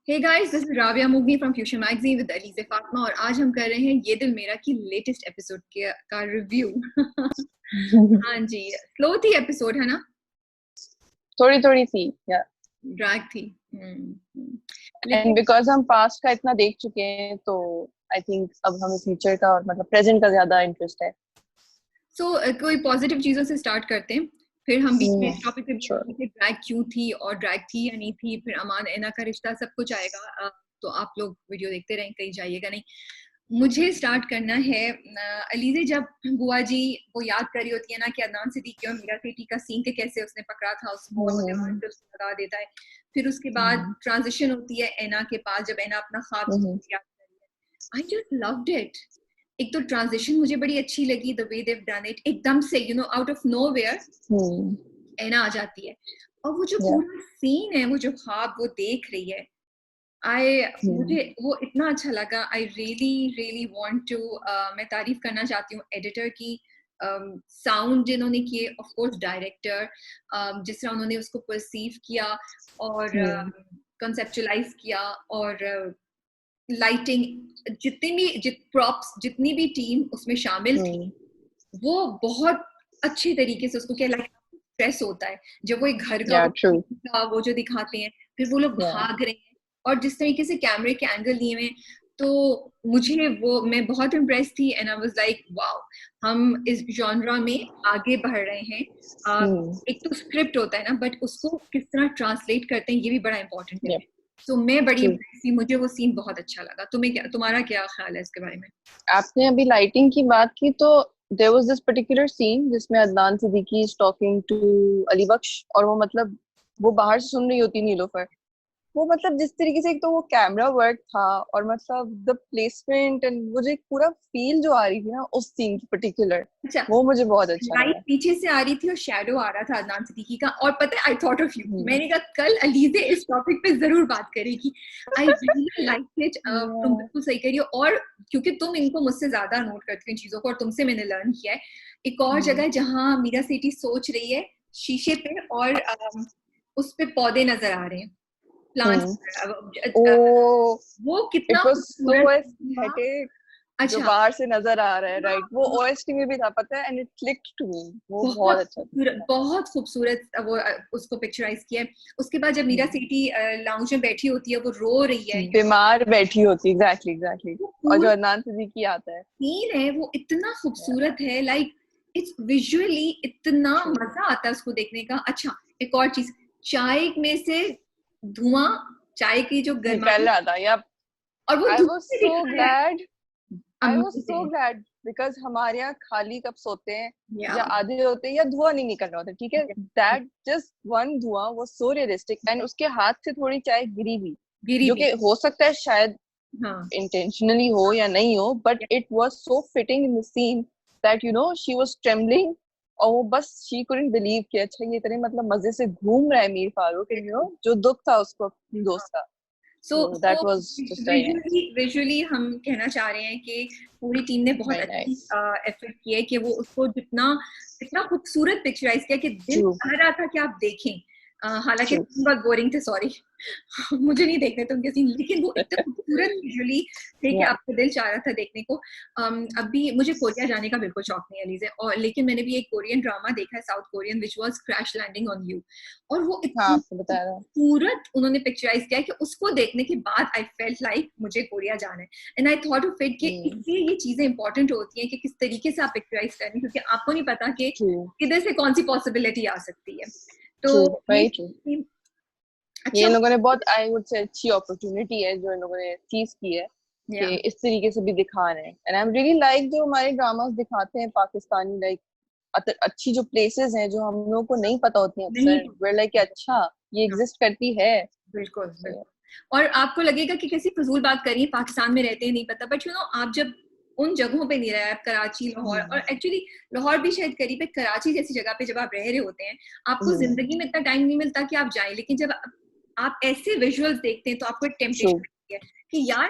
Hey guys, this is Rabia Mughni from Fusion Magazine with Alize Fatma और आज हम कर रहे हैं ये दिल मेरा की लेटेस्ट एपिसोड का रिव्यू। हाँ जी, स्लो थी एपिसोड है ना? थोड़ी थोड़ी सी या ड्रैग थी। एंड बिकॉज हम पास्ट का इतना देख चुके हैं तो आई थिंक अब हमें फ्यूचर का और मतलब प्रेजेंट का ज्यादा इंटरेस्ट है। कोई पॉजिटिव चीजों से स्टार्ट करते हैं, फिर हम बीच में इस टॉपिक पे भी Sure. आएंगे कि ड्रैग क्यों थी और ड्रैग थी या नहीं थी, फिर अमान ऐना का रिश्ता सब कुछ आएगा। तो आप लोग वीडियो देखते रहें, कहीं जाइएगा नहीं। मुझे स्टार्ट करना है अलीज़े, जब बुआ जी वो याद कर रही होती है ना कि अदनान सिद्दीकी और मीरा सेठी का सीन के कैसे उसने पकड़ा था उसको और वो दीवार पे उसको लगा देता है। फिर उसके बाद ट्रांजिशन होती है ऐना के पास, जब ऐना अपना ख्वाब याद कर रही है। I just loved it. एक तो ट्रांजिशन मुझे बड़ी अच्छी लगी, the way Dev done it, एकदम से you know out of nowhere Aina आ जाती है और वो जो पूरा सीन है, वो जो ख्वाब वो देख रही है, मुझे वो इतना अच्छा लगा। आई रियली वांट टू, मैं तारीफ करना चाहती हूँ एडिटर की, साउंड जिन्होंने किए, ऑफ कोर्स डायरेक्टर, जिस तरह उन्होंने उसको परसीव किया और कंसेप्चुअलाइज किया, और लाइटिंग, प्रॉप्स, जितनी भी टीम उसमें शामिल थी, वो बहुत अच्छे तरीके से उसको, क्या लाइक स्ट्रेस होता है जब वो एक घर का वो जो दिखाते हैं, फिर वो लोग भाग रहे हैं और जिस तरीके से कैमरे के एंगल लिए हुए, तो मुझे वो, मैं बहुत इम्प्रेस थी and I was like wow, हम इस जॉनरा में आगे बढ़ रहे हैं। एक तो स्क्रिप्ट होता है ना, बट उसको किस तरह ट्रांसलेट करते हैं ये भी बड़ा इंपॉर्टेंट है। तो मैं बड़ी इम्प्रेस थी, मुझे वो सीन बहुत अच्छा लगा। तुम्हारा क्या ख्याल है इसके बारे में? आपने अभी लाइटिंग की बात की तो there was this particular scene जिसमें Adnan Siddiqui is talking to Ali बख्श और वो मतलब वो बाहर से सुन रही होती नीलोफर। वो मतलब जिस तरीके से एक तो वो कैमरा वर्क था और मतलब द प्लेसमेंट एंड वो जो एक पूरा फील जो आ रही थी ना उस सीन की पर्टिकुलर, वो मुझे बहुत अच्छा लगा। पीछे से आ रही थी और शैडो आ रहा था अदनान सिद्दीकी का, और पता है आई थॉट ऑफ यू, मैंने कहा कल अलीज़े इस टॉपिक पे जरूर बात करेगी। I really like it. तुम बिल्कुल सही कह रही हो, और क्योंकि तुम इनको मुझसे ज्यादा नोट करती हो इन चीजों को और तुमसे मैंने लर्न किया है। एक और जगह जहाँ मीरा सेठी सोच रही है शीशे पे और उस पे पौधे नजर आ रहे हैं, प्लांट्स, वो कितना खूबसूरत जो बाहर से नजर आ रहा है, राइट? वो ओएसटी में भी था, पता है, and it clicked to me. वो बहुत अच्छा था, बहुत खूबसूरत वो उसको पिक्चराइज किया है। उसके बाद जब मीरा सेठी लाउंज में बैठी होती है, वो रो रही है, बीमार बैठी होती है, एग्जैक्टली और जो अदनान सिद्दीकी आता है, सीन है वो इतना खूबसूरत है, लाइक इट्स विजुअली इतना मजा आता है उसको देखने का। अच्छा, एक और चीज, चाय में से धुआं, चाय की जो निकल रहा था, या और वो I was so glad because हमारे यहाँ खाली कप होते हैं या आधे होते हैं या धुआं नहीं निकल रहा होता, ठीक है? That just one धुआं was so realistic and उसके हाथ से थोड़ी चाय गिरी भी, जो कि हो सकता है शायद intentionally हो या नहीं हो, but it was so fitting in the scene that you know she was trembling और वो बस she couldn't believe कि अच्छा ये इतने मतलब मजे से घूम रहा है मीर फारूक, you know, जो दुख था उसको अपनी दोस्त का। So that was just visually हम कहना चाह रहे हैं कि पूरी टीम ने बहुत अच्छी एफर्ट किया है कि वो उसको इतना खूबसूरत पिक्चराइज किया कि दिल चाह रहा था कि आप देखें। हालांकि बहुत बोरिंग थे, सॉरी मुझे नहीं देखने थे उनके सीन, लेकिन वो इतना खूबसूरत विजुअली थे कि आपका दिल चाह रहा था देखने को। अभी मुझे कोरिया जाने का बिल्कुल शौक नहीं है अलीज़े, और लेकिन मैंने भी एक कोरियन ड्रामा देखा है, South Korean, which was crash landing on you, और वो इतना खूबसूरत उन्होंने पिक्चराइज किया कि उसको देखने के बाद आई फेल्ट लाइक मुझे कोरिया जाना है। And I thought of it कि इसलिए ये चीजें इंपॉर्टेंट होती हैं कि किस तरीके से आप पिक्चराइज करें, क्योंकि आपको नहीं पता कि किधर से कौन सी पॉसिबिलिटी आ सकती है। तो ये लोगों ने बहुत, आई वुड से, अच्छी अपॉर्चुनिटी है जो इन लोगों ने चीज की है कि इस तरीके से भी दिखा रहे हैं। And I am really like जो हमारे ड्रामास दिखाते हैं पाकिस्तानी, लाइक अच्छी जो प्लेसेस हैं जो हम लोगों को नहीं पता होती हैं अक्सर, वे लाइक अच्छा ये एग्जिस्ट करती है। बिल्कुल। और आपको लगेगा कि कैसी फजूल बात करिए, पाकिस्तान में रहते हैं नहीं पता, बट यू नो आप जब उन जगहों पे नहीं रहे, आप कराची, लाहौर, और एक्चुअली लाहौर भी शायद करीब है, कराची जैसी जगह पे जब आप रह रहे होते हैं, आपको जिंदगी में इतना टाइम नहीं मिलता कि आप जाएं, लेकिन जब आप ऐसे विजुअल्स देखते हैं तो आपको एक टेम्पटेशन है कि यार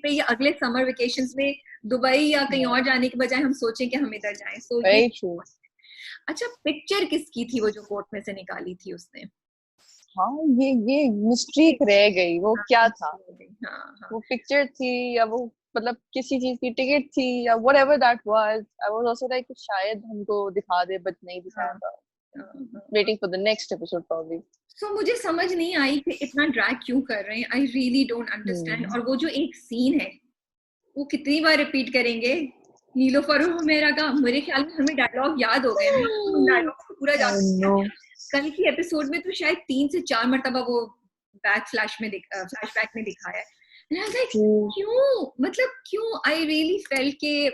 पे या अगले समर वेकेशंस में दुबई या कहीं और जाने के बजाय हम सोचें कि हम इधर जाएं। सो ये अच्छा, पिक्चर किसकी थी वो जो कोर्ट में से निकाली थी उसने? हाँ ये मिस्ट्री रह गई, वो क्या था, वो पिक्चर थी या वो मतलब किसी चीज की टिकट थी या whatever that was, I was also like शायद हमको दिखा दे बट नहीं दिखाया था, waiting for the next episode probably. So मुझे समझ नहीं आई कि इतना ड्रैग क्यों कर रहे हैं, आई रियली डोंट अंडरस्टैंड। और वो जो एक सीन है वो कितनी बार रिपीट करेंगे, नीलोफर और हुमैरा का, मेरे ख्याल में हमें डायलॉग याद हो गए, हम डायलॉग को पूरा याद हैं। कल की एपिसोड में तो शायद 3 से 4 मरतबा वो फ्लैशबैक में दिखाया है। क्यों, मतलब क्यों? आई रियली फेल्ट के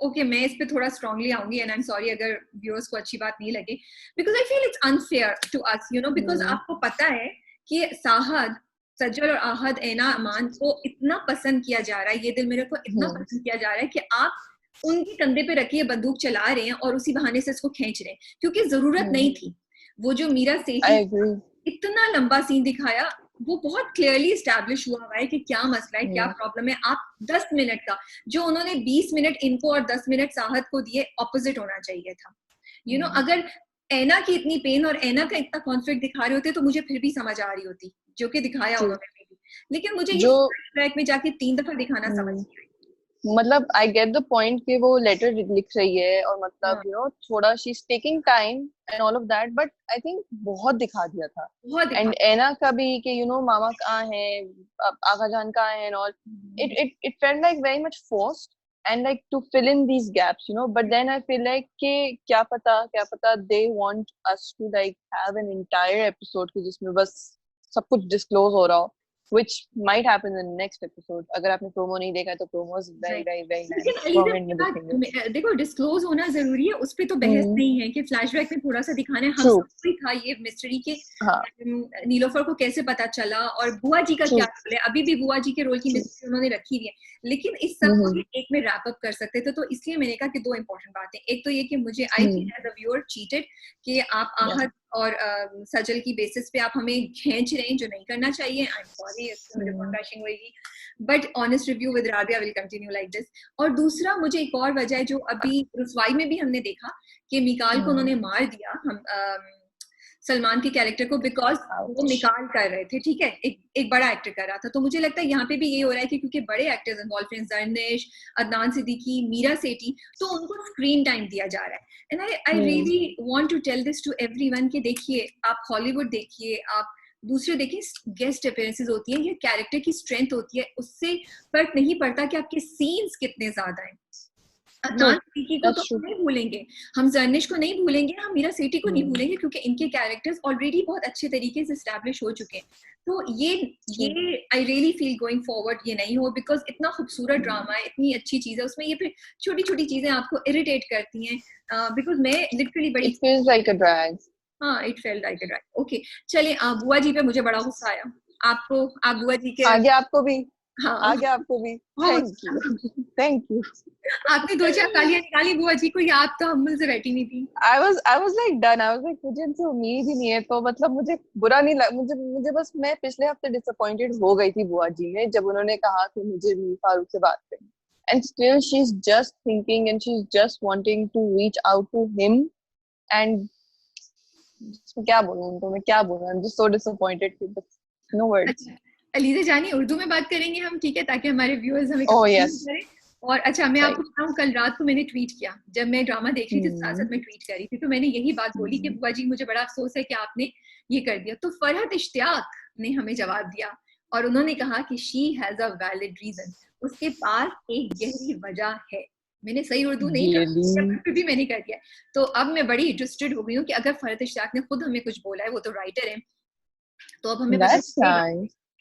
ओके मैं इस पे थोड़ा स्ट्रांगली आऊंगी एंड आई एम सॉरी अगर व्यूअर्स को अच्छी बात नहीं लगे, because I feel it's unfair to us, you know, because आपको पता है कि साहद, सज्जल और आहद, ऐना, अमान को इतना पसंद किया जा रहा है, ये दिल मेरे को इतना पसंद किया जा रहा है कि आप उनके कंधे पे रखिए बंदूक चला रहे हैं और उसी बहाने से इसको खींच रहे हैं, क्योंकि जरूरत नहीं थी। वो जो मीरा सेठी इतना लंबा सीन दिखाया, वो बहुत क्लियरली स्टैब्लिश हुआ है कि क्या मसला है, क्या प्रॉब्लम है। आप 10 मिनट का जो उन्होंने 20 मिनट इनको और 10 मिनट साहद को दिए, ऑपोजिट होना चाहिए था। यू नो, अगर ऐना की इतनी पेन और ऐना का इतना कॉन्फ्लिक्ट दिखा रहे होते तो मुझे फिर भी समझ आ रही होती, जो कि दिखाया उन्होंने भी, लेकिन मुझे ये ट्रैक में जाके 3 दफा दिखाना समझ नहीं आई। मतलब आई गेट द पॉइंट कि वो लेटर लिख रही है और मतलब यू नो थोड़ा she is taking time and all of that, but I think बहुत दिखा दिया था। एंड ऐना का भी कि यू नो मामा कहाँ है, आगा जान कहाँ है and all, it felt like very much forced and like to fill in these gaps, you know, but then I feel like कि क्या पता they want us to like have an entire episode कि जिसमें बस सब कुछ disclose हो रहा हो, which might happen in the next episode. अगर आपने प्रोमो नहीं देखा तो प्रोमो is very nice. देखो डिस्क्लोज होना जरूरी है, उस पे तो बहस नहीं है कि फ्लैशबैक में थोड़ा सा दिखाना है, हम सबको था ये मिस्ट्री के नीलोफर को कैसे पता चला और बुआ जी का क्या रोल है, अभी भी बुआ जी के रोल की मिस्ट्री उन्होंने रखी हुई है, लेकिन इस सब को एक में रैप अप कर सकते थे। तो इसलिए मैंने कहा कि 2 इंपॉर्टेंट बातें, एक तो ये कि मुझे I feel as a viewer cheated कि आप आहत और सजल की बेसिस पे आप हमें खींच रहे हैं, जो नहीं करना चाहिए। आई एम सॉरी, मुझे बहुत बैशिंग होगी, but honest review with Rabia will continue like this. और दूसरा मुझे एक और वजह है जो अभी रुसवाई में भी हमने देखा कि मिकाल को उन्होंने मार दिया, हम सलमान के कैरेक्टर को, बिकॉज वो मिकाल कर रहे थे, ठीक है, एक बड़ा एक्टर कर रहा था। तो मुझे लगता है यहाँ पे भी ये हो रहा है कि क्योंकि बड़े एक्टर्स इन्वॉल्व हैं, जर्निश, अदनान सिद्दीकी, मीरा सेठी, तो उनको स्क्रीन टाइम दिया जा रहा है। And I really want to tell this to everyone कि देखिए, आप हॉलीवुड देखिए, आप दूसरे देखिए, गेस्ट अपीयरेंसेस होती है, ये कैरेक्टर की स्ट्रेंथ होती है, उससे फर्क नहीं पड़ता कि आपके सीन्स कितने ज्यादा हैं। अदनान सिद्दीकी को तो हम नहीं भूलेंगे, हम जर्निश को नहीं भूलेंगे, हम मीरा सेठी को नहीं भूलेंगे, क्योंकि इनके कैरेक्टर्स ऑलरेडी बहुत अच्छे तरीके से एस्टैब्लिश हो चुके हैं। तो ये I really feel going forward ये नहीं हो, बिकॉज इतना खूबसूरत ड्रामा है, इतनी अच्छी चीज है, उसमें ये फिर छोटी छोटी चीजें आपको इरिटेट करती हैं, बिकॉज मैं लिटरली बड़ी it feels like a drag. हाँ, it felt like a drag. Okay, चलिए, बुआ जी पे मुझे बड़ा गुस्सा आया। आपको, आप बुआ जी के आगे आपको भी, हाँ आगे आपको भी, थैंक यू आपने 2-4 गालियां निकाली बुआ जी को, या आप तो हम से बैठी नहीं थी। I was like done. I was like मुझे इनसे उम्मीद ही नहीं है, तो मतलब मुझे बुरा नहीं लगा, मुझे बस, मैं पिछले हफ्ते डिसअपॉइंटेड हो गई थी बुआ जी में जब उन्होंने कहा कि मुझे मीर फारूक से बात करनी, and still she's just thinking and she's just wanting to reach out to him, and क्या बोलूं उनको, मैं क्या बोलूं, I'm just so disappointed, no words. अच्छा, अलीज़ा जानी, उर्दू में बात करेंगे हम, ठीक है, ताकि हमारे व्यूअर्स हमें करें। और अच्छा, मैं आपको बताऊं, कल रात को मैंने ट्वीट किया, जब मैं ड्रामा देख रही थी साथ साथ मैं ट्वीट कर रही थी, तो मैंने यही बात बोली कि बुआ जी मुझे बड़ा अफसोस है कि आपने ये कर दिया। तो फरहत इश्तियाक ने हमें जवाब दिया और उन्होंने कहा कि she has a valid reason, उसके पास एक गहरी वजह है। मैंने सही उर्दू नहीं कहा, फिर भी मैंने कर दिया। तो अब मैं बड़ी इंटरेस्टेड हो गई हूँ कि अगर फरहत इश्तियाक ने खुद हमें कुछ बोला है, वो तो राइटर है, तो अब हमें पता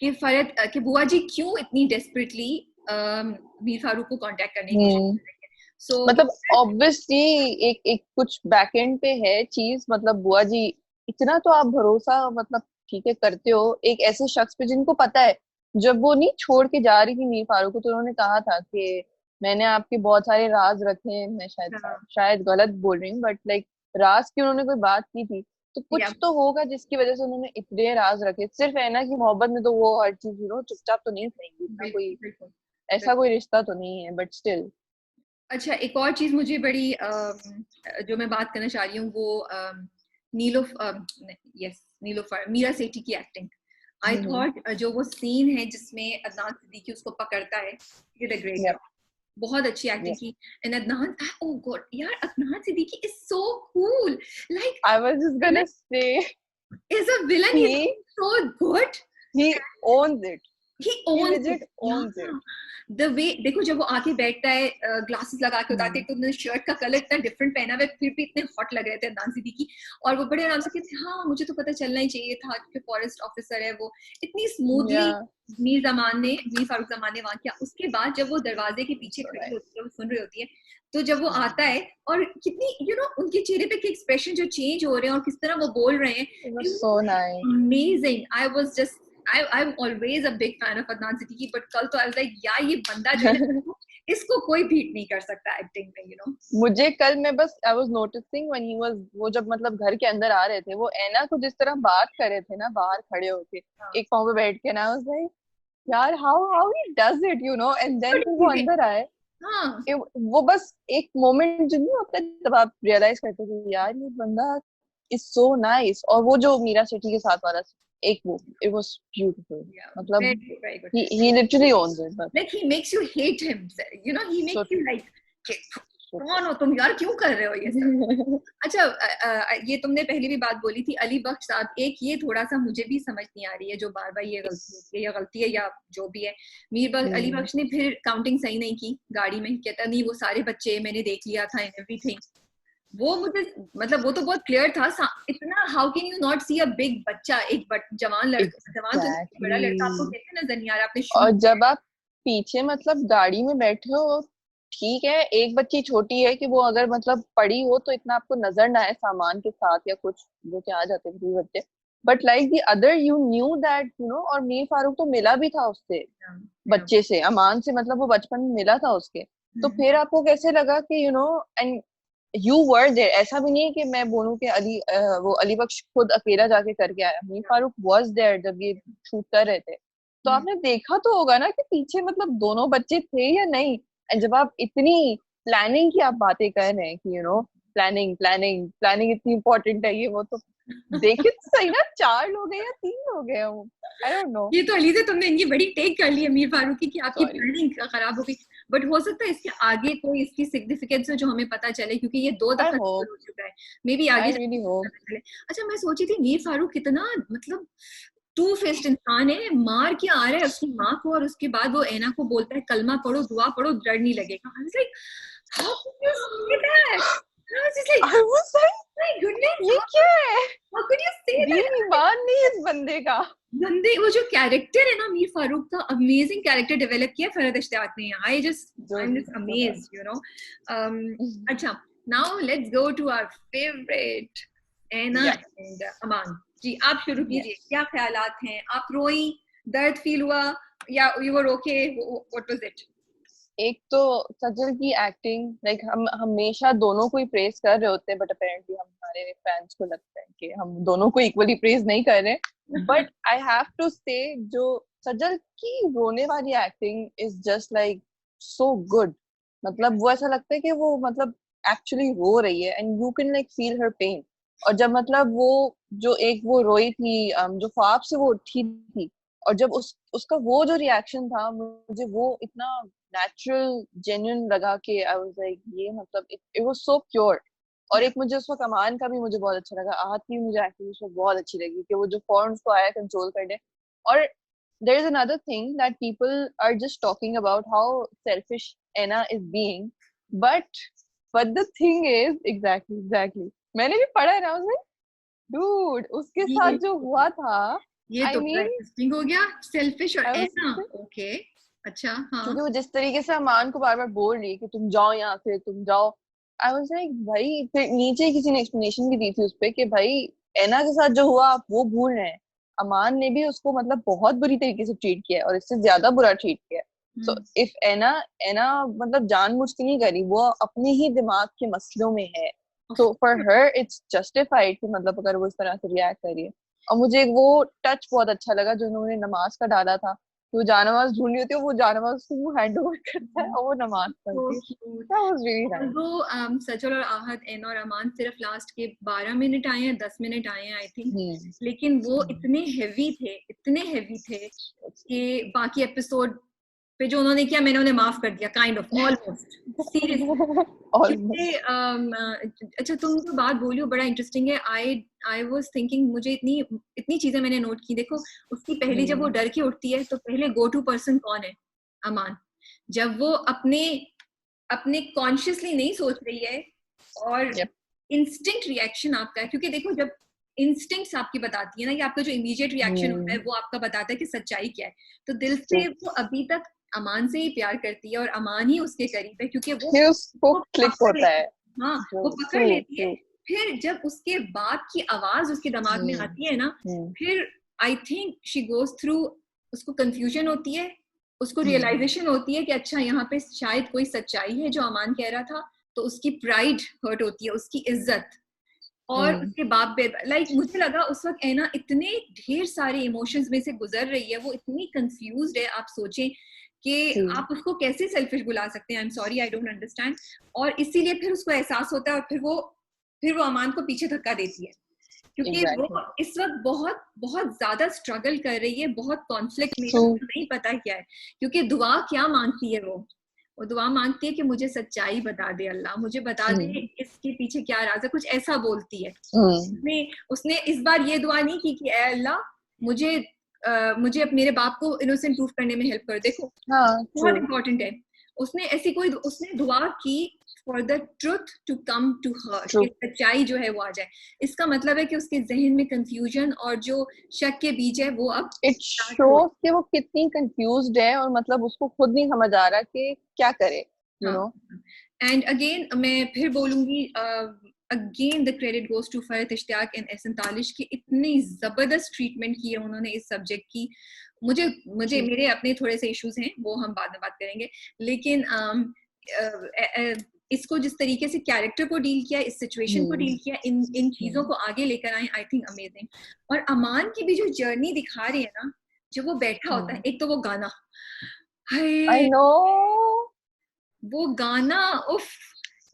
कि फरहत, कि बुआ जी क्यों इतनी डेस्परेटली मीर फारूक को कांटेक्ट करने की कोशिश कर रही है। सो मतलब ऑब्वियसली एक कुछ बैकएंड पे है चीज, मतलब बुआ जी इतना तो आप भरोसा मतलब ठीक है करते हो एक ऐसे शख्स पे जिनको पता है, जब वो नहीं छोड़ के जा रही थी मीर फारूक को, तो उन्होंने कहा था कि मैंने आपके बहुत सारे राज रखे हैं, मैं शायद गलत बोल रही हूँ, बट लाइक राज की उन्होंने कोई बात की थी, तो कुछ तो होगा जिसकी वजह से उन्होंने इतने राज रखे। सिर्फ है ना कि मोहब्बत में तो वो हर चीज यू नो चुपचाप तो नहीं रहेंगी, कोई ऐसा कोई रिश्ता तो नहीं है, बट स्टिल। अच्छा, एक और चीज मुझे बड़ी जो मैं बात करना चाह रही हूँ वो नीलो, यस, नीलोफर, मीरा सेठी की एक्टिंग, आई थॉट जो वो सीन है जिसमें अदनान सिद्दीकी उसको पकड़ता है, डिड अ ग्रेट जॉब, बहुत अच्छी एक्टिंग की। एंड अदनान, ओह गॉड यार, Adnan Siddiqui is so cool, like I was just gonna say is a villain, he is so good, he owns it. he owns legit it. owns Yeah. it. The way देखो जब वो आके बैठता है, glasses लगा के उतारते, तो उन्होंने शर्ट का कलर इतना डिफरेंट पहना हुआ है, फिर भी इतने हॉट लग रहे थे अदनान सिद्दीकी, और वो बड़े आराम से कहते हैं हाँ मुझे तो पता चलना ही चाहिए था कि फॉरेस्ट ऑफिसर है वो, इतनी स्मूथली मीर फारूक जमान ने वहां किया। उसके बाद जब वो दरवाजे के पीछे खड़ी होती है, वो सुन रही होती है, तो जब वो आता है और कितनी उनके चेहरे पे के एक्सप्रेशन जो चेंज हो रहे हैं और किस तरह वो बोल रहे हैं, it was so nice, amazing. I'm always a big fan of Adnan Siddiqui, but कल तो I was like यार ये बंदा जो है इसको कोई बीट नहीं कर सकता एक्टिंग में, मुझे कल मैं बस I was noticing when he was, वो जब मतलब घर के अंदर आ रहे थे, वो ऐना को जिस तरह बात कर रहे थे ना बाहर खड़े होके, एक पाँव पे बैठ के ना, I was like यार how he does it, and then फिर वो अंदर आए, वो बस एक मोमेंट जो नहीं होता तब आप रियलाइज करते थे यार ये बंदा इज सो नाइस। और वो जो मीरा सेठी के साथ वाला एक वो, it was beautiful, मतलब very good. he literally owns it, but like he makes you hate him, he makes you like कौन हो तुम यार, क्यों कर रहे हो ये सब। अच्छा, ये तुमने पहले भी बात बोली थी अली बख्श साहब, एक ये थोड़ा सा मुझे भी समझ नहीं आ रही है, जो बार बार ये गलती है या जो भी है, अली बख्श ने फिर काउंटिंग सही नहीं की गाड़ी में, कहता नहीं वो सारे बच्चे मैंने देख लिया था एवरीथिंग, वो मुझे मतलब वो तो बहुत क्लियर था इतना, how can you not see a big बच्चा, एक जवान लड़का, जवान तो बड़ा लड़का आपको कैसे नजर नहीं आ रहा आपने। और जब आप पीछे मतलब गाड़ी में बैठे हो, ठीक है एक बच्ची छोटी है कि वो अगर मतलब पड़ी हो तो इतना आपको नजर ना आए सामान के साथ या कुछ, जो कि आ जाते थे बच्चे, but like the other you knew that और मीर फारूक तो मिला भी था उससे, बच्चे से, अमान से, मतलब वो बचपन में मिला था उसके, तो फिर आपको कैसे लगा कि एंड यू वर देयर, ऐसा भी नहीं है कि मैं बोलूं कि वो अली बख्श खुद अकेला जाके करके आया, मीर फारूक वाज देयर जब ये शूट कर रहे थे, तो आपने देखा तो होगा ना कि पीछे मतलब दोनों बच्चे थे या नहीं। एंड जब आप इतनी प्लानिंग की आप बातें कर रहे हैं कि प्लानिंग प्लानिंग प्लानिंग इतनी इंपॉर्टेंट है, ये वो, तो देखिए तो सही ना, 4 लोग हैं या 3 लोग हैं, आई डोंट नो। ये तो अली से तुमने इनकी बड़ी टेक कर ली है मीर फारूकी की आपकी प्लानिंग खराब हो गई, बट हो सकता है इसके आगे कोई इसकी सिग्निफिकेंस है जो हमें पता चले, क्योंकि ये 2 दफा हो चुका है, मे बी आगे चले। अच्छा, मैं सोची थी मीर फारूक कितना मतलब टू फेस्ड इंसान है, मार के आ रहा है उसकी माँ को, और उसके बाद वो ऐना को बोलता है कलमा पढ़ो, दुआ पढ़ो, डर नहीं लगेगा। I was like, how could you say that? I was just like, I was like, my goodness, ये क्या है? How could you say that? ईमान नहीं इस बंदे का। वो जो कैरेक्टर है ना मीर फारूक का, अमेजिंग कैरेक्टर डेवलप किया फरहद इश्तियाक ने। I'm just amazed, अच्छा, now let's go to our favorite, Anna and अमान जी। आप शुरू कीजिए, क्या ख्यालात हैं, आप रोई, दर्द फील हुआ या you were okay, what was it? एक तो सजल की एक्टिंग, लाइक हम हमेशा दोनों को ही प्रेज कर रहे होते हैं, बट अपेरेंटली हमारे फैंस को लगता है कि हम दोनों को इक्वली प्रेज नहीं कर रहे, बट आई हैव टू से जो सजल की रोने वाली acting is just like so good, मतलब वो ऐसा लगता है कि वो मतलब एक्चुअली रो रही है and you can like feel her pain. और जब मतलब वो जो एक वो रोई थी, जो ख्वाब से वो उठी थी, और जब उसका वो जो रिएक्शन था, मुझे वो इतना नेचुरल जेन्युइन लगा कि आई वाज लाइक ये मतलब इट वाज सो प्योर। और एक मुझे उस वक्त अमान का भी मुझे बहुत अच्छा लगा, आहत की मुझे एक्टिंग उसमें बहुत अच्छी लगी कि वो जो फौरन उसको आया कंट्रोल करने। और there is another thing that people are just talking about how selfish Ana is being, but the thing is exactly मैंने भी पढ़ा है ना उसमें, डूड उसके साथ जो हुआ था, ये तो इंटरेस्टिंग हो गया, सेल्फिश और एना। ओके, अच्छा, हाँ, क्योंकि वो जिस तरीके से अमान को बार बार बोल रही है कि तुम जाओ यहाँ से, तुम जाओ, आई वाज लाइक भाई, फिर नीचे किसी ने एक्सप्लेनेशन भी दी थी उसपे कि भाई एना के साथ जो हुआ आप वो भूल रहे हैं, अमान ने भी उसको मतलब बहुत बुरी तरीके से ट्रीट किया और इससे ज्यादा बुरा ट्रीट किया। सो इफ एना मतलब जानबूझ के नहीं करी, वो अपने ही दिमाग के मसलों में है, तो फॉर हर इट्स जस्टिफाइड कि मतलब अगर वो इस तरह से रिएक्ट करिए। और मुझे वो टच बहुत अच्छा लगा जो उन्होंने नमाज का डाला था वो जानमाज ढूंढनी होती है, वो जानमाज उसको हैंड ओवर करता है और वो नमाज पढ़ती है। That was really nice. तो सचल और आहत, एन और अमान सिर्फ लास्ट के 12 मिनट आए हैं, 10 मिनट आए हैं आई थिंक, लेकिन वो इतने हेवी थे कि बाकी एपिसोड पे जो उन्होंने किया मैंने उन्हें माफ कर दिया, काइंड ऑफ, ऑलमोस्ट, सीरियसली। अच्छा तुम जो बात बोली हो बड़ा इंटरेस्टिंग है। आई वाज थिंकिंग, मुझे इतनी चीजें मैंने नोट की। देखो उसकी पहली जब वो डर के उठती है तो पहले गो टू पर्सन कौन है? अमान। जब वो अपने कॉन्शियसली नहीं सोच रही है और इंस्टिंक्ट रिएक्शन आपका है, क्योंकि देखो जब इंस्टिंक्ट्स आपकी बताती है ना कि आपका जो इमीडिएट रिएक्शन होता है वो आपका बताता है कि सच्चाई क्या है, तो दिल से वो अभी तक अमान से ही प्यार करती है और अमान ही उसके करीब है, क्योंकि वो क्लिक होता है। हाँ, वो पकड़ लेती है। फिर जब उसके बाप की आवाज उसके दिमाग में आती है ना, फिर I think she goes through, उसको कंफ्यूजन होती है, उसको रियलाइजेशन होती है कि अच्छा यहाँ पे शायद कोई सच्चाई है जो अमान कह रहा था, तो उसकी प्राइड हर्ट होती है, उसकी इज्जत। और उसके बाप पे लाइक मुझे लगा उस वक्त ऐना इतने ढेर सारे इमोशंस में से गुजर रही है, वो इतनी कंफ्यूज्ड है, आप सोचें कि आप उसको कैसे सेल्फिश बुला सकते हैं, आई am sorry I don't understand. और इसीलिए फिर उसको एहसास होता है और फिर वो अमान को पीछे धक्का देती है, क्योंकि वो इस वक्त बहुत बहुत ज्यादा स्ट्रगल कर रही है, बहुत कॉन्फ्लिक्ट में, नहीं पता क्या है, क्योंकि दुआ क्या मांगती है, वो दुआ मांगती है कि मुझे सच्चाई बता दे अल्लाह, मुझे बता दे इसके पीछे क्या राज है, कुछ ऐसा बोलती है। उसने इस बार ये दुआ नहीं की कि ऐ अल्लाह मुझे अब मेरे बाप को इनोसेंट प्रूफ करने में हेल्प कर। देखो बहुत इम्पोर्टेंट है, उसने दुआ की for the truth to come to her, सच्चाई जो है वो आ जाए। इसका मतलब है कि उसके जहन में कंफ्यूजन और जो शक के बीज है वो अब इट शोस कि वो कितनी कंफ्यूज्ड है और मतलब उसको खुद नहीं समझ आ रहा कि क्या करे, यू नो। एंड अगेन मैं फिर बोलूंगी, again the credit goes to Farhat Ishtiaq and Ehsan Talish की, इतनी जबरदस्त ट्रीटमेंट की है उन्होंने इस सब्जेक्ट की। मुझे मेरे अपने थोड़े से इश्यूज हैं, वो हम बाद में बात करेंगे, लेकिन इसको जिस तरीके से कैरेक्टर को डील किया, इस सिचुएशन को डील किया, इन चीजों को आगे लेकर आए, आई थिंक अमेजिंग। और अमान की भी जो जर्नी दिखा रही है ना, जब वो बैठा होता है, एक तो वो गाना, आई नो, वो गाना उफ,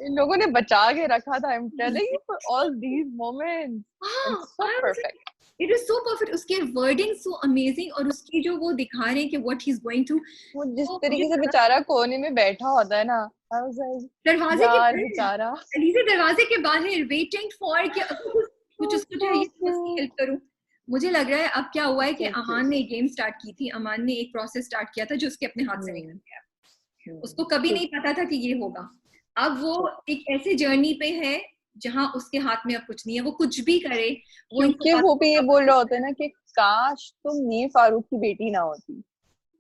इन लोगों ने बचा के रखा था, I am telling you, for all these moments, it's so perfect, it is so perfect, उसके वर्डिंग सो अमेजिंग, और उसकी जो वो दिखा रहे हैं कि what he is going through, वो जिस तरीके से बेचारा कोने में बैठा होता है ना, दरवाजे के बेचारा अलीज़ा दरवाजे के बाहर वेटिंग फॉर कि कुछ उसको चाहिए तो उसकी हेल्प करूं। मुझे लग रहा है अब क्या हुआ है कि अमान ने एक गेम स्टार्ट की थी, अमान ने एक प्रोसेस स्टार्ट किया था जो उसके अपने हाथ से निकल गया, उसको कभी नहीं पता था कि ये होगा। अब वो एक ऐसे जर्नी पे है जहां उसके हाथ में अब कुछ नहीं है, वो कुछ भी करे, वो भी ये बोल रहा होता है ना कि काश तुम मीर फारूक की बेटी ना होती।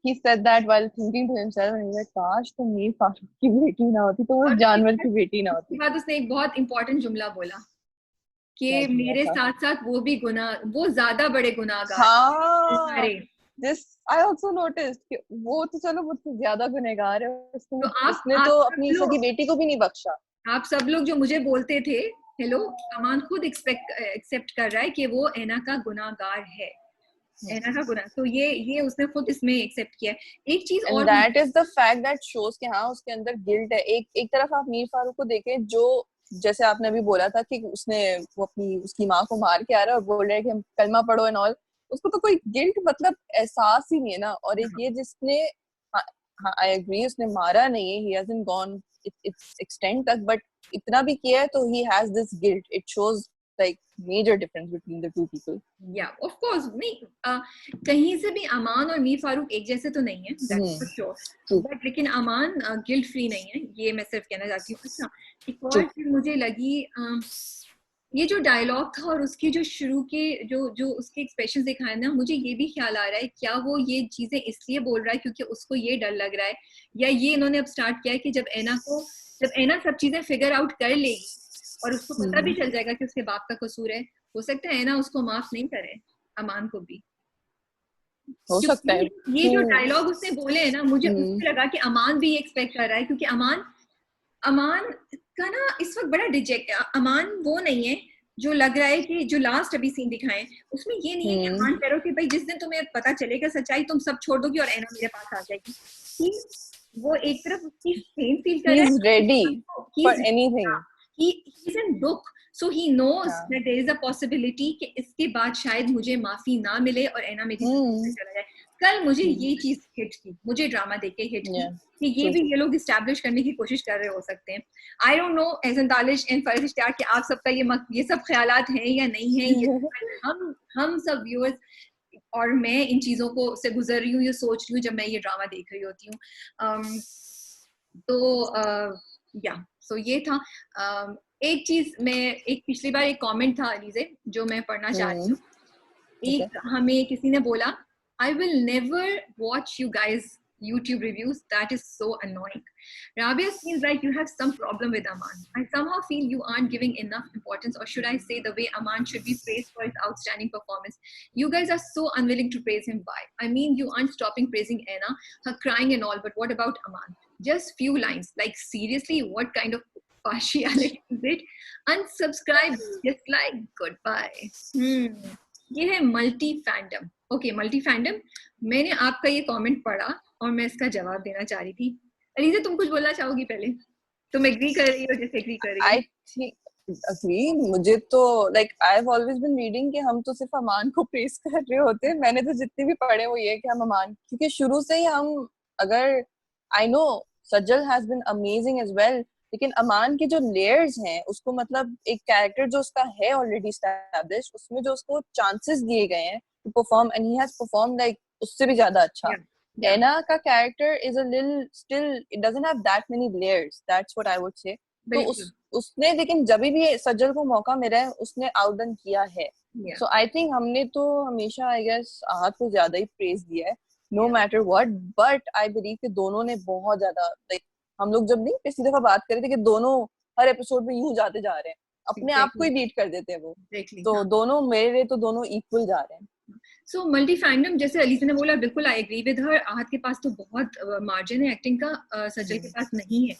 He said that while thinking to himself, and he said, काश तुम मीर फारूक की बेटी ना होती, तो वो जानवर की बेटी ना होती। बाद उसने एक बहुत इंपॉर्टेंट जुमला बोला कि मेरे साथ साथ वो भी वो ज्यादा बड़े गुनाहगार। हाँ, this I also noticed कि वो तो चलो मुझसे ज्यादा गुनहगार है, उसने तो अपनी सगी बेटी को भी नहीं बख्शा। आप सब लोग जो मुझे बोलते थे, हेलो, अमान खुद एक्सेप्ट कर रहा है कि वो ऐना का गुनाहगार है, ऐना का गुनाह, तो ये उसने खुद इसमें एक्सेप्ट किया। एक चीज और, that is the fact that shows कि हाँ उसके अंदर गिल्ट है। एक तरफ आप मीर फारूक को देखें जो, जैसे आपने अभी बोला था कि वो उसकी माँ को मार के आ रहा है और बोल रहा है कि हम कलमा पढ़ो एंड ऑल, उसको तो कोई गिल्ट मतलब एहसास ही नहीं है ना। और एक ये जिसने, हाँ आई एग्री, उसने मारा नहीं है, he hasn't gone its extent तक, बट इतना भी किया है तो he has this guilt. It shows like major difference between the two people. Yeah, of course. नहीं, कहीं से भी अमान और मीर फारूक एक जैसे तो नहीं है, that's for sure. But लेकिन अमान गिल्ट फ्री नहीं है, ये मैं सिर्फ कहना चाहती हूँ। अच्छा, एक और चीज मुझे लगी, ये जो डायलॉग था और उसकी जो शुरू के जो उसके एक्सप्रेशन दिखाए ना, मुझे ये भी ख्याल आ रहा है क्या वो ये चीजें इसलिए बोल रहा है क्योंकि उसको ये डर लग रहा है, या ये इन्होंने अब स्टार्ट किया है कि जब ऐना सब चीजें फिगर आउट कर लेगी और उसको पता भी चल जाएगा कि उसके बाप का कसूर है, हो सकता है ऐना उसको माफ नहीं करे, अमान को भी हो सकता है। ये जो डायलॉग उसने बोले है ना, मुझे उससे लगा कि अमान भी एक्सपेक्ट कर रहा है, क्योंकि अमान का ना इस वक्त बड़ा डिजेक्ट, अमान वो नहीं है जो लग रहा है कि जो लास्ट अभी सीन दिखाएं उसमें ये नहीं है कि अमान कह रहे हो कि भाई जिस दिन तुम्हें पता चलेगा सच्चाई तुम सब छोड़ दोगी और ऐना मेरे पास आ जाएगी। वो एक तरफ उसकी पेन फील कर रहा है, ready for anything. He's in दुख, so he knows that there is a possibility कि इसके बाद शायद मुझे माफी ना मिले और ऐना मेरी जिंदगी से चला जाए। कल मुझे ये चीज हिट की, मुझे ड्रामा देख के हिट की कि ये भी ये लोग इस्टेब्लिश करने की कोशिश कर रहे हो सकते हैं। I don't know Ahsan Danish and Farid Ishtiaq कि आप सबका ये सब ख्यालात हैं या नहीं है, ये हम सब व्यूअर्स और मैं इन चीजों को से गुजर रही हूँ, ये सोच रही हूँ जब मैं ये ड्रामा देख रही होती हूँ। तो या सो ये था। एक चीज मैं एक पिछली बार एक कमेंट था अलीज़े जो मैं पढ़ना चाह रही हूँ। एक हमें किसी ने बोला, I will never watch you guys YouTube reviews. That is so annoying. Rabia, seems like you have some problem with Aman. I somehow feel you aren't giving enough importance, or should I say the way Aman should be praised for his outstanding performance. You guys are so unwilling to praise him. Why? I mean, you aren't stopping praising Anna, her crying and all, but what about Aman? Just few lines. Like, seriously, what kind of partiality is it? Unsubscribe, dislike, goodbye. ये है multi fandom. Okay, multi fandom, मैंने आपका ये comment पढ़ा और मैं इसका जवाब देना चाह रही थी। अलीज़ा, तुम कुछ बोलना चाहोगी पहले? तुम एग्री कर रही हो, डिसएग्री कर रही हो? I think agree. मुझे तो like I have always been reading कि हम तो सिर्फ अमान को प्रेस कर रहे होते हैं। मैंने तो जितने भी पढ़े वो ये कि हम अमान, क्योंकि शुरू से ही हम, अगर I know Sajal has been amazing as well, लेकिन अमान के जो लेयर्स हैं उसको, मतलब एक कैरेक्टर जो उसका है ऑलरेडी एस्टैब्लिश, उसमें जो उसको चांसेस दिए गए हैं to perform, and he has perform like उससे भी ज्यादा अच्छा। ऐना का character is a little still, it doesn't have that many layers, that's what I would say. तो उसने, लेकिन जब भी सज्जल को मौका मिला है उसने आउटडन किया है। सो आई थिंक हमने तो हमेशा आई गेस आहत को ज्यादा ही प्रेज दिया है, no matter what, but I believe कि दोनों ने बहुत ज्यादा, लाइक हम लोग जब नहीं पिछली दफा बात कर रहे थे कि दोनों हर एपिसोड में यूं जाते जा रहे हैं, अपने आप को ही बीट कर देते हैं वो। तो दोनों, मेरे लिए तो दोनों इक्वल जा रहे हैं। सो मल्टी फैंडम, जैसे अलीज़ा ने बोला, बिल्कुल आई एग्री विद हर। आहत के पास तो बहुत मार्जिन है एक्टिंग का, सज्जल के पास नहीं है।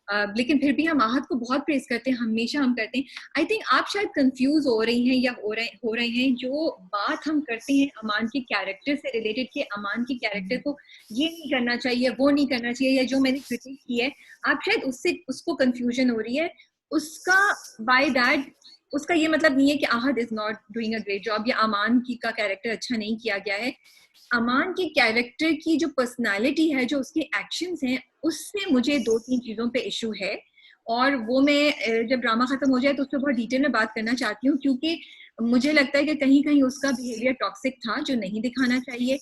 लेकिन फिर भी हम आहत को बहुत प्रेस करते हैं, हमेशा हम करते हैं। आई थिंक आप शायद कंफ्यूज हो रही हैं या हो रहे हैं। जो बात हम करते हैं अमान के कैरेक्टर से रिलेटेड, कि अमान के कैरेक्टर को ये नहीं करना चाहिए, वो नहीं करना चाहिए, या जो मैंने क्रिटिक की है, आप शायद उसको कंफ्यूजन हो रही है। उसका बाय दैट उसका ये मतलब नहीं है कि आहत is not doing a great job या अमान की का कैरेक्टर अच्छा नहीं किया गया है। अमान के कैरेक्टर की जो पर्सनालिटी है, जो उसके एक्शंस हैं, उससे मुझे 2-3 चीजों पे इशू है, और वो मैं जब ड्रामा खत्म हो जाए तो उस पर बहुत डिटेल में बात करना चाहती हूँ, क्योंकि मुझे लगता है कि कहीं कहीं उसका बिहेवियर टॉक्सिक था जो नहीं दिखाना चाहिए।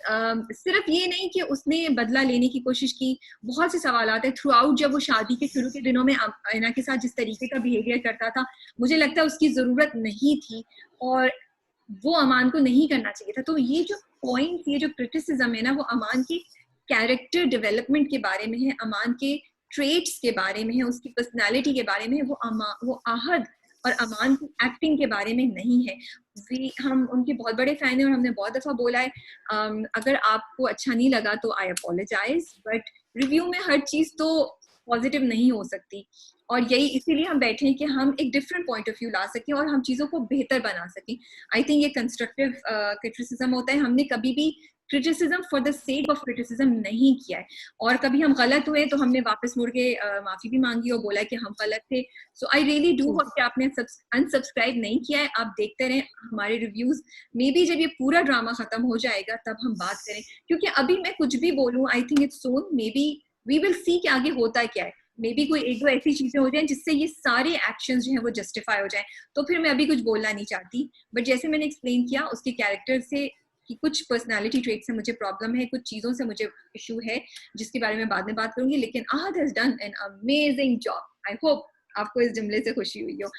सिर्फ ये नहीं कि उसने बदला लेने की कोशिश की, बहुत से सवाल आते हैं थ्रू आउट। जब वो शादी के शुरू के दिनों में ऐना के साथ जिस तरीके का बिहेवियर करता था, मुझे लगता है उसकी जरूरत नहीं थी और वो अमान को नहीं करना चाहिए था। तो ये जो पॉइंट, ये जो क्रिटिसिज्म है ना, वो अमान की कैरेक्टर डेवलपमेंट के बारे में है, अमान के ट्रेट्स के बारे में है, उसकी पर्सनालिटी के बारे में है। वो आहद और अमान की एक्टिंग के बारे में नहीं है। हम उनके बहुत बड़े फैन हैं और हमने बहुत दफा बोला है, अगर आपको अच्छा नहीं लगा तो आई अपोलोजाइज, बट रिव्यू में हर चीज तो पॉजिटिव नहीं हो सकती, और यही इसीलिए हम बैठे हैं कि हम एक डिफरेंट पॉइंट ऑफ व्यू ला सकें और हम चीजों को बेहतर बना सकें। आई थिंक ये कंस्ट्रक्टिव क्रिटिसिज्म होता है। हमने कभी भी criticism for the sake of criticism नहीं किया है, और कभी हम गलत हुए तो हमने वापस मुड़ के माफी भी मांगी और बोला कि हम गलत थे। सो आई रियली डू होप कि आपने अनसब्सक्राइब नहीं किया है, आप देखते रहें हमारे रिव्यूज। मे बी जब ये पूरा ड्रामा खत्म हो जाएगा तब हम बात करें, क्योंकि अभी मैं कुछ भी बोलूं, I think it's soon, maybe we will see कि आगे होता क्या है। मे बी कोई 1-2 ऐसी चीजें हो जाएं जिससे ये सारे एक्शंस जो हैं वो जस्टिफाई हो जाएं, तो फिर मैं अभी कुछ बोलना नहीं चाहती। बट जैसे मैंने एक्सप्लेन किया, उसके कैरेक्टर से कि कुछ पर्सनालिटी ट्रेट से मुझे प्रॉब्लम है, कुछ चीजों से मुझे इशू है, जिसके बारे में बाद में बात करूंगी। लेकिन Ahad has done an amazing job. I hope आपको इस जुमले से खुशी हुई हो।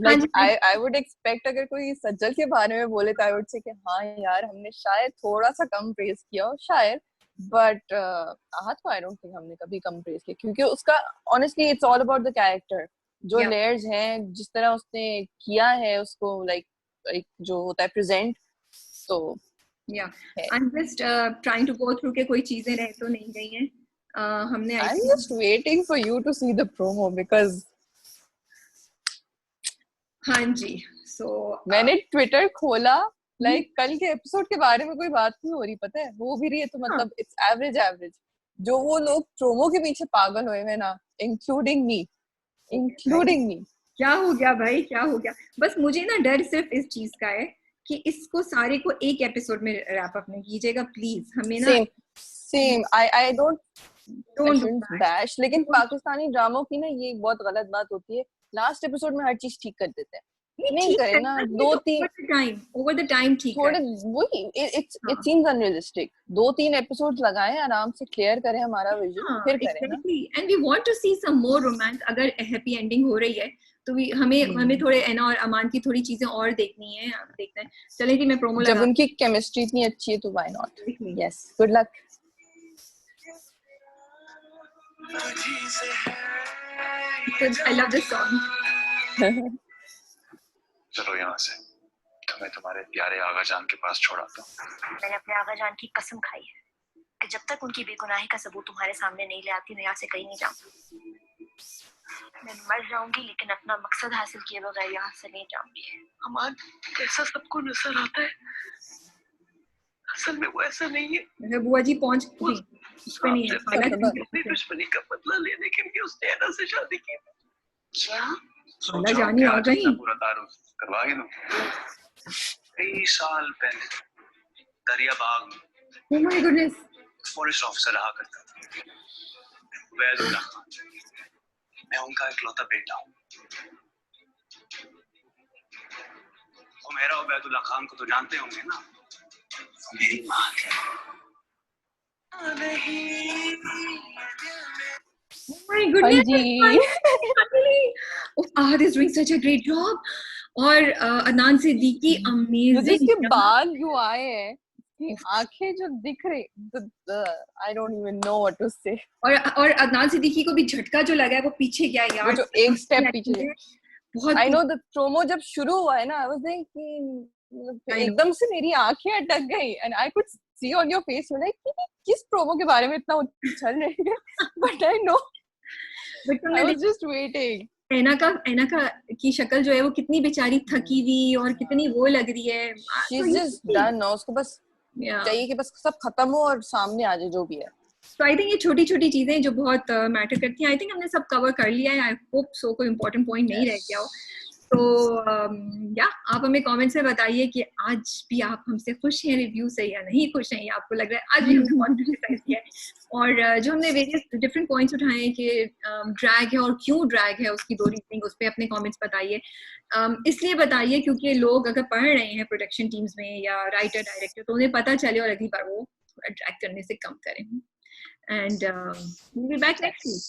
Like, I would expect अगर कोई सज्जल के बारे में बोले तो I would say कि हाँ यार हमने शायद थोड़ा सा कम प्रेस किया हो शायद, बट आहत को I don't think हमने कभी कम प्रेस किया, क्योंकि उसका honestly it's all about the character, जो लेयर्स हैं, जिस तरह उसने किया है उसको, like जो होता है प्रेजेंट। तो I'm just trying to go through के कोई चीजें रह तो नहीं गई हैं। हमने I'm just waiting for you to see the promo because हाँ जी, मैंने ट्विटर खोला, कल के एपिसोड के बारे में कोई बात नहीं हो रही, पता है, वो भी रही है, तो मतलब इट्स एवरेज। जो वो लोग प्रोमो के पीछे पागल हुए हैं ना, इंक्लूडिंग मी। क्या हो गया भाई, क्या हो गया? बस मुझे ना डर सिर्फ इस चीज का है कि इसको सारे को एक एपिसोड में रैप अप नहीं कीजिएगा प्लीज, हमें ना सेम आई डोंट बैश, लेकिन पाकिस्तानी ड्रामों की ना ये बहुत गलत बात होती है, लास्ट एपिसोड में हर चीज ठीक कर देते हैं। नहीं करें ना, 2-3 ओवर द टाइम ठीक थोड़े वही, इट सीम्स अनरियलिस्टिक। 2-3 एपिसोड्स लगाएं, आराम से क्लियर करें हमारा विजन, फिर करें ना। And we want to see some more romance. अगर हैप्पी एंडिंग हो रही है तो हमें थोड़े एना और अमान की थोड़ी चीजें और देखनी है, देखते हैं। चलें जी, मैं प्रोमो लगा, जब उनकी केमिस्ट्री इतनी अच्छी है तो why not. Yes, good luck. I love this song. चलो यहाँ से, तुम्हें तुम्हारे प्यारे आगा जान के पास छोड़ा था। मैंने अपने आगा जान की कसम खाई है कि जब तक उनकी बेगुनाही का सबूत तुम्हारे सामने नहीं ले आती, मैं यहाँ से कहीं नहीं जाऊंगी। मैं मर जाऊंगी लेकिन अपना मकसद हासिल किए बगैर यहाँ से नहीं जाऊंगी। अमान, कैसा सबको नजर आता है, असल में वो ऐसा नहीं है। बुआ जी पहुंच गई, उस पे नहीं है, अपनी दुश्मनी का बदला लेने के लिए उसने ऐना से शादी की। क्या? खाला जानी आ गई। पूरा तारुफ करवा के दूं। 3 साल पहले दरियाबाग में, oh my goodness, forest officer रहा करता था उबैदुल्ला खान। मैं उनका इकलौता बेटा हूँ। और मेरा उबैदुल्ला खान को तो जानते होंगे ना, मेरी माँ है। oh my goodness, Ahad is doing such a great job. और अदनान सिद्दीकी अमेजिंग। इसके बाद जो आए हैं, आंखें जो दिख रही, I don't even know what to say। और अदनान सिद्दीकी को भी झटका जो लगा है, वो पीछे गया यार, वो जो एक स्टेप पीछे। बहुत I know the promo जब शुरू हुआ है ना, I was like कि एकदम से मेरी आंखें अटक गई, and I could see on your face, like किस प्रोमो के बारे में इतना उछल रही है, but I know, I was just waiting। एना का की शक्ल जो है वो कितनी बेचारी थकी हुई और कितनी वो लग रही है। She's just done now, उसको बस चाहिए कि बस सब खत्म हो और सामने आ जाए जो भी है। तो आई थिंक ये छोटी छोटी चीजें जो बहुत मैटर करती हैं, आई थिंक हमने सब कवर कर लिया है। आई होप सो कोई इम्पोर्टेंट पॉइंट नहीं रह गया हो। तो या आप हमें कमेंट्स में बताइए कि आज भी आप हमसे खुश हैं रिव्यू से या नहीं खुश हैं, या आपको लग रहा है आज भी हमने बहुत क्रिटिसाइज किया है। और जो हमने वेरियस डिफरेंट पॉइंट्स उठाए हैं कि ड्रैग है और क्यों ड्रैग है, उसकी दो रीजनिंग, उस पर अपने कमेंट्स बताइए। इसलिए बताइए क्योंकि लोग अगर पढ़ रहे हैं प्रोडक्शन टीम्स में या राइटर डायरेक्टर, तो उन्हें पता चले और अगली बार वो ड्रैग करने से कम करें। And we'll be back next week.